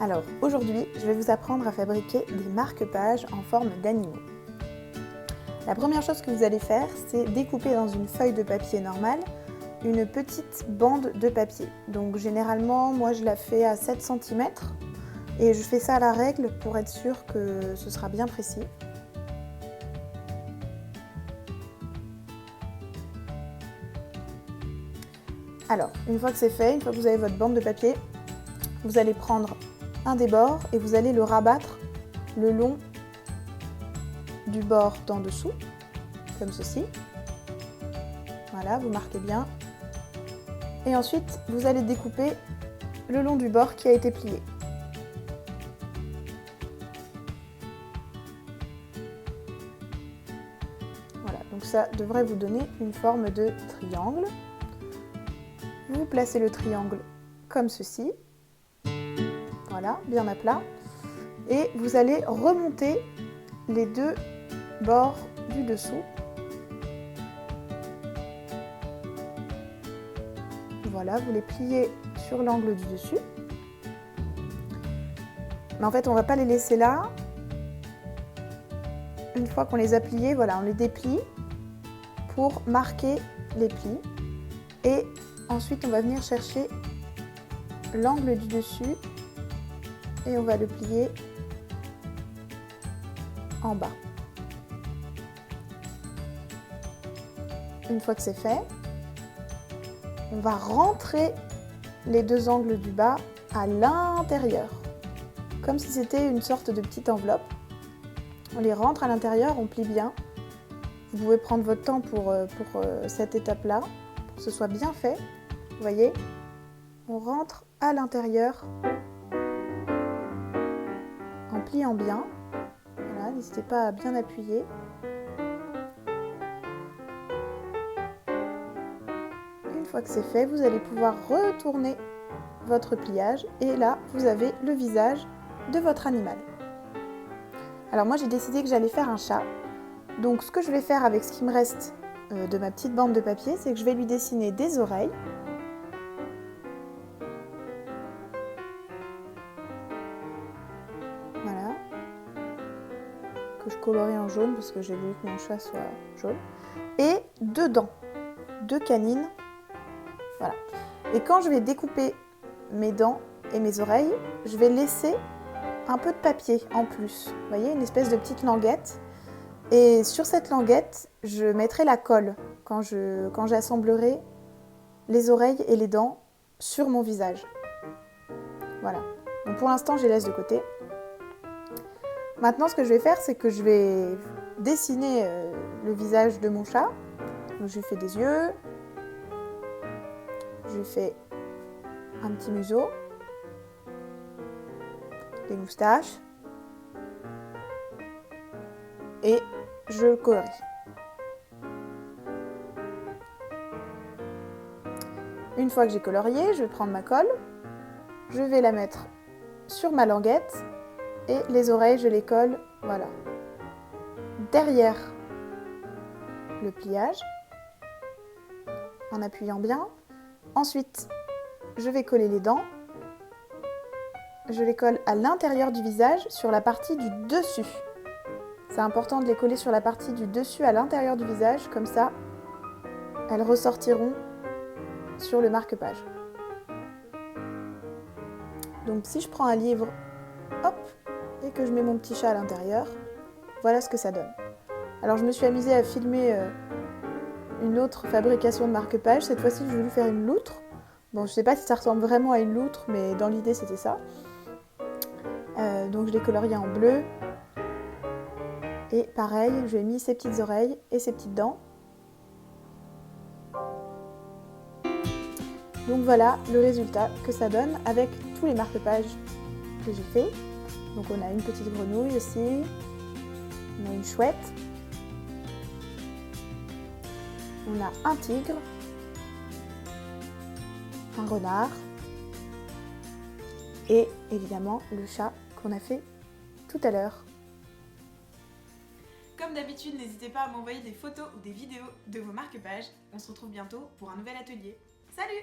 Alors aujourd'hui, je vais vous apprendre à fabriquer des marque-pages en forme d'animaux. La première chose que vous allez faire, c'est découper dans une feuille de papier normale une petite bande de papier. Donc généralement, moi je la fais à 7 cm et je fais ça à la règle pour être sûre que ce sera bien précis. Alors, une fois que c'est fait, une fois que vous avez votre bande de papier, vous allez prendre un des bords et vous allez le rabattre le long du bord d'en dessous, comme ceci. Voilà, vous marquez bien. Et ensuite, vous allez découper le long du bord qui a été plié. Voilà, donc ça devrait vous donner une forme de triangle. Vous placez le triangle comme ceci. Voilà, bien à plat. Et vous allez remonter les deux bords du dessous. Voilà, vous les pliez sur l'angle du dessus. Mais en fait, on ne va pas les laisser là. Une fois qu'on les a pliés, voilà, on les déplie pour marquer les plis. Et ensuite, on va venir chercher l'angle du dessus et on va le plier en bas. Une fois que c'est fait, on va rentrer les deux angles du bas à l'intérieur, comme si c'était une sorte de petite enveloppe. On les rentre à l'intérieur, on plie bien. Vous pouvez prendre votre temps pour cette étape-là, pour que ce soit bien fait. Vous voyez, on rentre à l'intérieur en pliant bien. Voilà, n'hésitez pas à bien appuyer. Une fois que c'est fait, vous allez pouvoir retourner votre pliage et là, vous avez le visage de votre animal. Alors moi, j'ai décidé que j'allais faire un chat. Donc ce que je vais faire avec ce qui me reste de ma petite bande de papier, c'est que je vais lui dessiner des oreilles. Voilà. Que je colorie en jaune parce que j'ai voulu que mon chat soit jaune. Et deux dents, deux canines. Voilà. Et quand je vais découper mes dents et mes oreilles, je vais laisser un peu de papier en plus. Vous voyez, une espèce de petite languette. Et sur cette languette, je mettrai la colle quand j'assemblerai les oreilles et les dents sur mon visage. Voilà. Donc pour l'instant, je les laisse de côté. Maintenant, ce que je vais faire, c'est que je vais dessiner le visage de mon chat. Donc, je lui fais des yeux. Je lui fais un petit museau. Des moustaches. Et je colorie. Une fois que j'ai colorié, je vais prendre ma colle. Je vais la mettre sur ma languette. Et les oreilles, je les colle, voilà, derrière le pliage, en appuyant bien. Ensuite, je vais coller les dents. Je les colle à l'intérieur du visage, sur la partie du dessus. C'est important de les coller sur la partie du dessus, à l'intérieur du visage, comme ça, elles ressortiront sur le marque-page. Donc si je prends un livre, hop, et que je mets mon petit chat à l'intérieur, voilà ce que ça donne. Alors je me suis amusée à filmer une autre fabrication de marque-page. Cette fois-ci, j'ai voulu faire une loutre. Bon, je ne sais pas si ça ressemble vraiment à une loutre, mais dans l'idée, c'était ça. Donc je l'ai colorié en bleu. Et pareil, je lui ai mis ses petites oreilles et ses petites dents. Donc voilà le résultat que ça donne avec tous les marque-pages que j'ai fait. Donc on a une petite grenouille aussi, on a une chouette, on a un tigre, un renard et évidemment le chat qu'on a fait tout à l'heure. Comme d'habitude, n'hésitez pas à m'envoyer des photos ou des vidéos de vos marque-pages. On se retrouve bientôt pour un nouvel atelier. Salut!